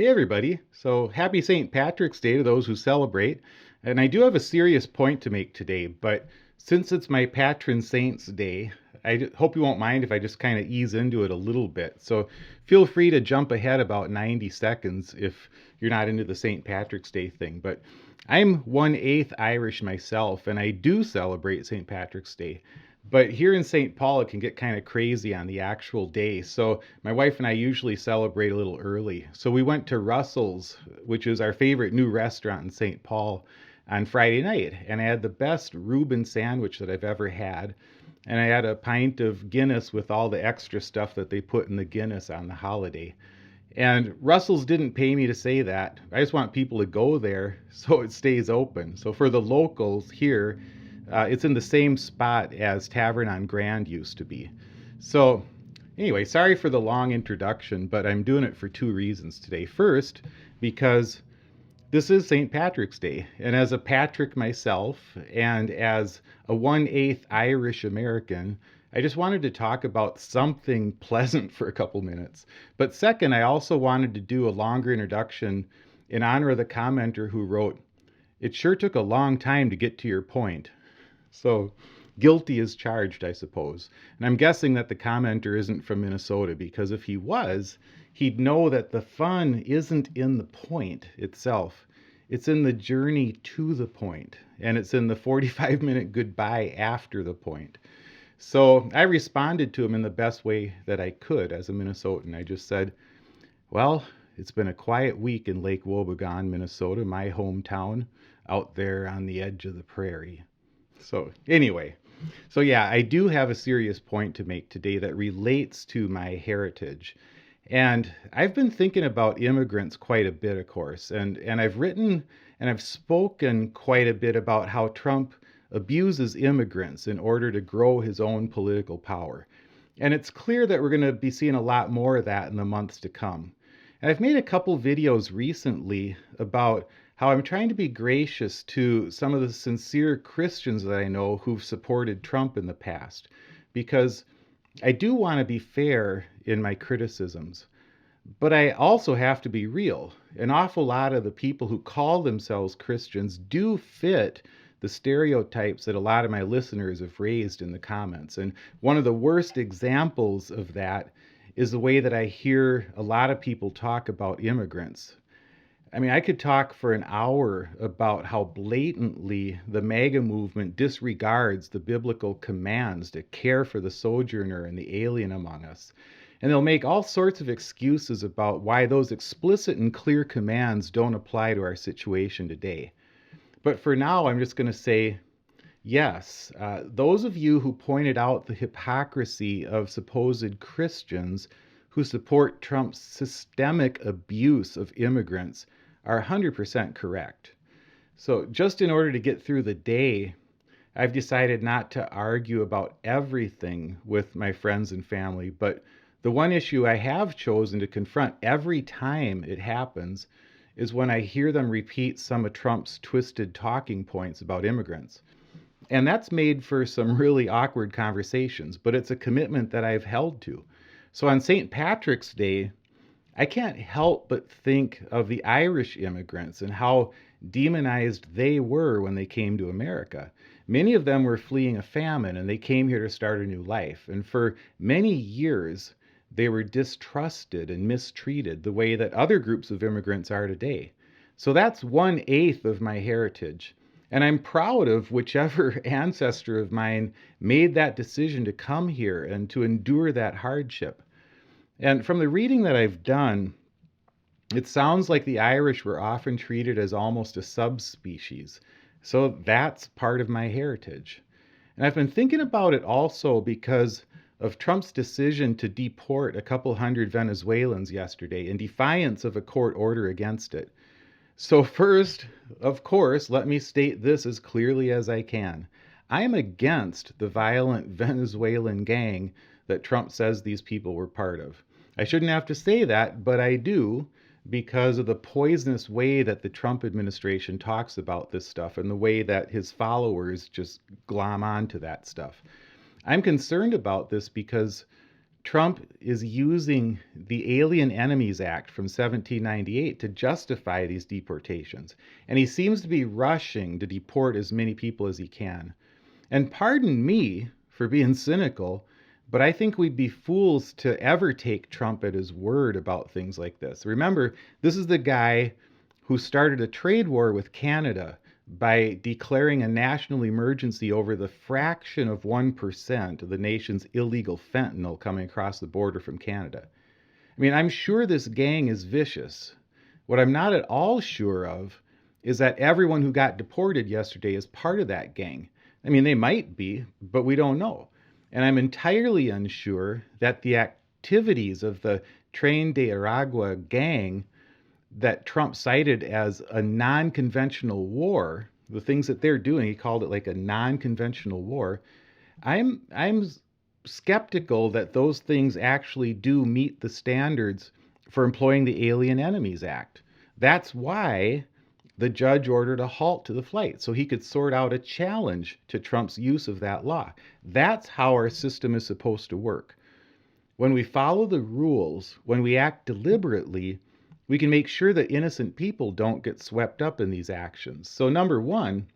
Hey everybody. So happy St. Patrick's Day to those who celebrate. And I do have a serious point to make today, but since it's my patron saint's day, hope you won't mind if I just kind of ease into it a little bit. So feel free to jump ahead about 90 seconds if you're not into the St. Patrick's Day thing. But I'm 1/8 Irish myself, and I do celebrate St. Patrick's Day. But here in St. Paul, it can get kind of crazy on the actual day. So my wife and I usually celebrate a little early. So we went to Russell's, which is our favorite new restaurant in St. Paul, on Friday night. And I had the best Reuben sandwich that I've ever had. And I had a pint of Guinness with all the extra stuff that they put in the Guinness on the holiday. And Russell's didn't pay me to say that. I just want people to go there so it stays open. So for the locals here, it's in the same spot as Tavern on Grand used to be. So anyway, sorry for the long introduction, but I'm doing it for two reasons today. First, because this is St. Patrick's Day, and as a Patrick myself, and as a 1/8 Irish American, I just wanted to talk about something pleasant for a couple minutes. But second, I also wanted to do a longer introduction in honor of the commenter who wrote, "It sure took a long time to get to your point." So, guilty as charged, I suppose. And I'm guessing that the commenter isn't from Minnesota, because if he was, he'd know that the fun isn't in the point itself. It's in the journey to the point, and it's in the 45-minute goodbye after the point. So I responded to him in the best way that I could as a Minnesotan. I just said, well, it's been a quiet week in Lake Wobegon, Minnesota, my hometown, out there on the edge of the prairie. So anyway, yeah, I do have a serious point to make today that relates to my heritage. And I've been thinking about immigrants quite a bit, of course, and I've written and I've spoken quite a bit about how Trump abuses immigrants in order to grow his own political power. And it's clear that we're going to be seeing a lot more of that in the months to come. And I've made a couple videos recently about how I'm trying to be gracious to some of the sincere Christians that I know who've supported Trump in the past, because I do want to be fair in my criticisms, but I also have to be real. An awful lot of the people who call themselves Christians do fit the stereotypes that a lot of my listeners have raised in the comments. And one of the worst examples of that is the way that I hear a lot of people talk about immigrants. I mean, I could talk for an hour about how blatantly the MAGA movement disregards the biblical commands to care for the sojourner and the alien among us. And they'll make all sorts of excuses about why those explicit and clear commands don't apply to our situation today. But for now, I'm just going to say, yes, those of you who pointed out the hypocrisy of supposed Christians who support Trump's systemic abuse of immigrants are 100% correct. So just in order to get through the day, I've decided not to argue about everything with my friends and family, but the one issue I have chosen to confront every time it happens is when I hear them repeat some of Trump's twisted talking points about immigrants. And that's made for some really awkward conversations, but it's a commitment that I've held to. So on St. Patrick's Day, I can't help but think of the Irish immigrants and how demonized they were when they came to America. Many of them were fleeing a famine and they came here to start a new life. And for many years, they were distrusted and mistreated the way that other groups of immigrants are today. So that's 1/8 of my heritage. And I'm proud of whichever ancestor of mine made that decision to come here and to endure that hardship. And from the reading that I've done, it sounds like the Irish were often treated as almost a subspecies. So that's part of my heritage. And I've been thinking about it also because of Trump's decision to deport a couple hundred Venezuelans yesterday in defiance of a court order against it. So first, of course, let me state this as clearly as I can. I am against the violent Venezuelan gang that Trump says these people were part of. I shouldn't have to say that, but I do, because of the poisonous way that the Trump administration talks about this stuff and the way that his followers just glom onto that stuff. I'm concerned about this because Trump is using the Alien Enemies Act from 1798 to justify these deportations. And he seems to be rushing to deport as many people as he can. And pardon me for being cynical, but I think we'd be fools to ever take Trump at his word about things like this. Remember, this is the guy who started a trade war with Canada by declaring a national emergency over the fraction of 1% of the nation's illegal fentanyl coming across the border from Canada. I mean, I'm sure this gang is vicious. What I'm not at all sure of is that everyone who got deported yesterday is part of that gang. I mean, they might be, but we don't know. And I'm entirely unsure that the activities of the Tren de Aragua gang that Trump cited as a non-conventional war, the things that they're doing, he called it like a non-conventional war. I'm skeptical that those things actually do meet the standards for employing the Alien Enemies Act. That's why the judge ordered a halt to the flight so he could sort out a challenge to Trump's use of that law. That's how our system is supposed to work. When we follow the rules, when we act deliberately, we can make sure that innocent people don't get swept up in these actions. So, number one,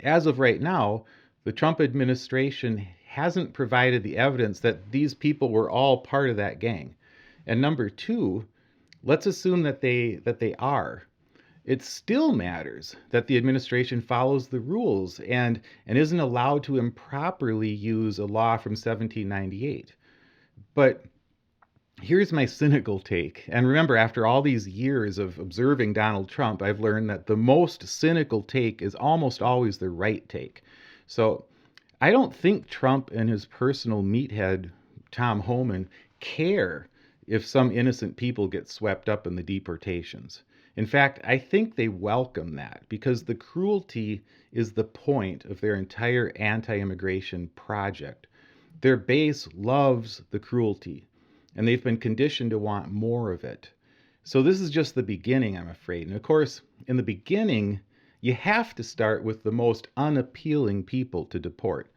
as of right now, the Trump administration hasn't provided the evidence that these people were all part of that gang. And number two, let's assume that they are. It still matters that the administration follows the rules and isn't allowed to improperly use a law from 1798. But here's my cynical take. And remember, after all these years of observing Donald Trump, I've learned that the most cynical take is almost always the right take. So I don't think Trump and his personal meathead, Tom Homan, care if some innocent people get swept up in the deportations. In fact, I think they welcome that because the cruelty is the point of their entire anti-immigration project. Their base loves the cruelty, and they've been conditioned to want more of it. So this is just the beginning, I'm afraid. And of course, in the beginning, you have to start with the most unappealing people to deport.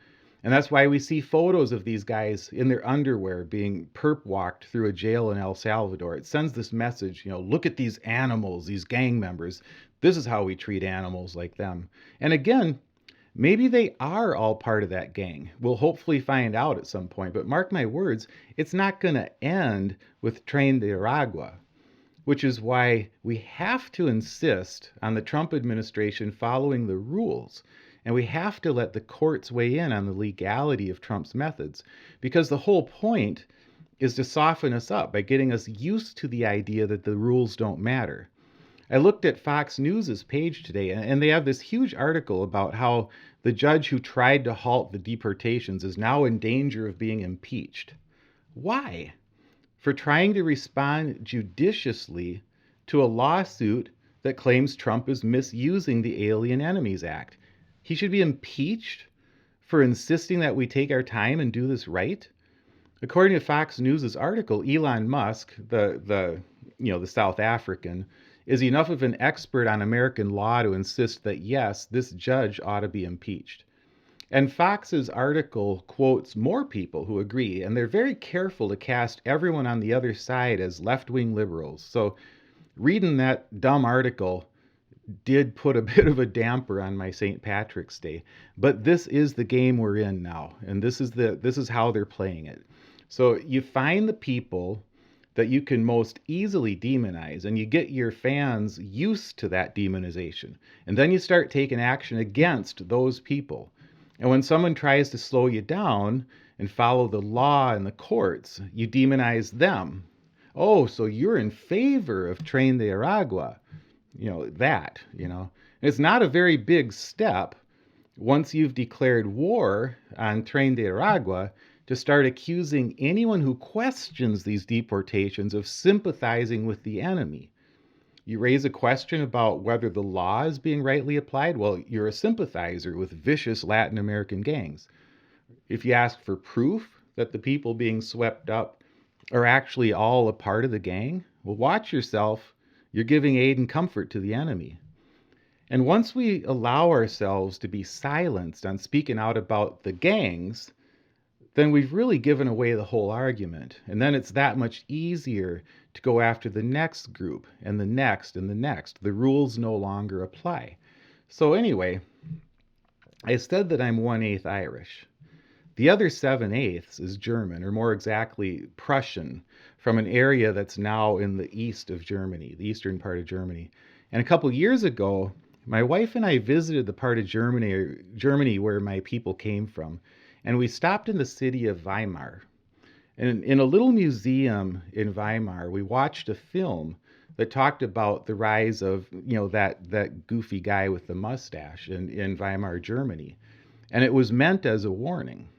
And that's why we see photos of these guys in their underwear being perp walked through a jail in El Salvador. It sends this message, look at these animals, these gang members. This is how we treat animals like them. And again, maybe they are all part of that gang. We'll hopefully find out at some point. But mark my words, it's not going to end with Tren de Aragua, which is why we have to insist on the Trump administration following the rules. And we have to let the courts weigh in on the legality of Trump's methods, because the whole point is to soften us up by getting us used to the idea that the rules don't matter. I looked at Fox News' page today, and they have this huge article about how the judge who tried to halt the deportations is now in danger of being impeached. Why? For trying to respond judiciously to a lawsuit that claims Trump is misusing the Alien Enemies Act. He should be impeached for insisting that we take our time and do this right? According to Fox News' article, Elon Musk, the South African, is enough of an expert on American law to insist that yes, this judge ought to be impeached. And Fox's article quotes more people who agree, and they're very careful to cast everyone on the other side as left-wing liberals. So reading that dumb article did put a bit of a damper on my St. Patrick's Day. But this is the game we're in now, and this is how they're playing it. So you find the people that you can most easily demonize, and you get your fans used to that demonization. And then you start taking action against those people. And when someone tries to slow you down and follow the law and the courts, you demonize them. Oh, so you're in favor of Tren de Aragua. It's not a very big step once you've declared war on Tren de Aragua to start accusing anyone who questions these deportations of sympathizing with the enemy. You raise a question about whether the law is being rightly applied. Well, you're a sympathizer with vicious Latin American gangs. If you ask for proof that the people being swept up are actually all a part of the gang, well, watch yourself. You're giving aid and comfort to the enemy. And once we allow ourselves to be silenced on speaking out about the gangs, then we've really given away the whole argument. And then it's that much easier to go after the next group and the next and the next. The rules no longer apply. So, anyway, I said that I'm 1/8 Irish. The other 7/8 is German, or more exactly, Prussian, from an area that's now in the east of Germany, the eastern part of Germany. And a couple years ago, my wife and I visited the part of Germany where my people came from, and we stopped in the city of Weimar. And in a little museum in Weimar, we watched a film that talked about the rise of, that goofy guy with the mustache in Weimar, Germany. And it was meant as a warning.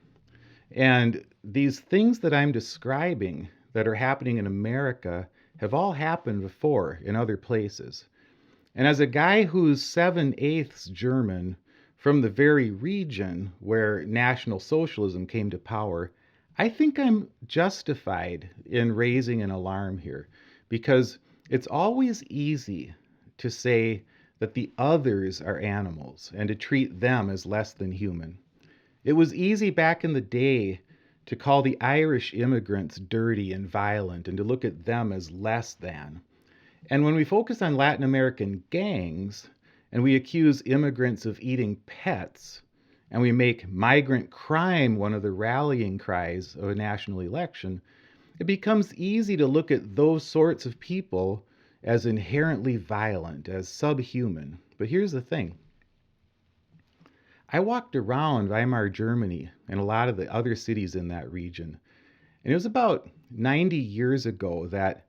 And these things that I'm describing that are happening in America have all happened before in other places. And as a guy who's 7/8 German from the very region where National Socialism came to power, I think I'm justified in raising an alarm here, because it's always easy to say that the others are animals and to treat them as less than human. It was easy back in the day to call the Irish immigrants dirty and violent and to look at them as less than. And when we focus on Latin American gangs and we accuse immigrants of eating pets and we make migrant crime one of the rallying cries of a national election, it becomes easy to look at those sorts of people as inherently violent, as subhuman. But here's the thing. I walked around Weimar, Germany, and a lot of the other cities in that region, and it was about 90 years ago that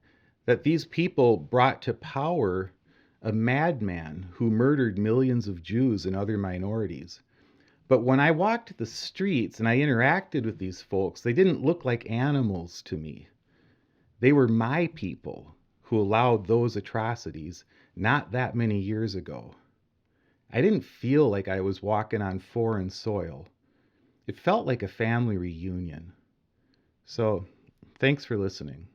these people brought to power a madman who murdered millions of Jews and other minorities. But when I walked the streets and I interacted with these folks, they didn't look like animals to me. They were my people who allowed those atrocities not that many years ago. I didn't feel like I was walking on foreign soil. It felt like a family reunion. So, thanks for listening.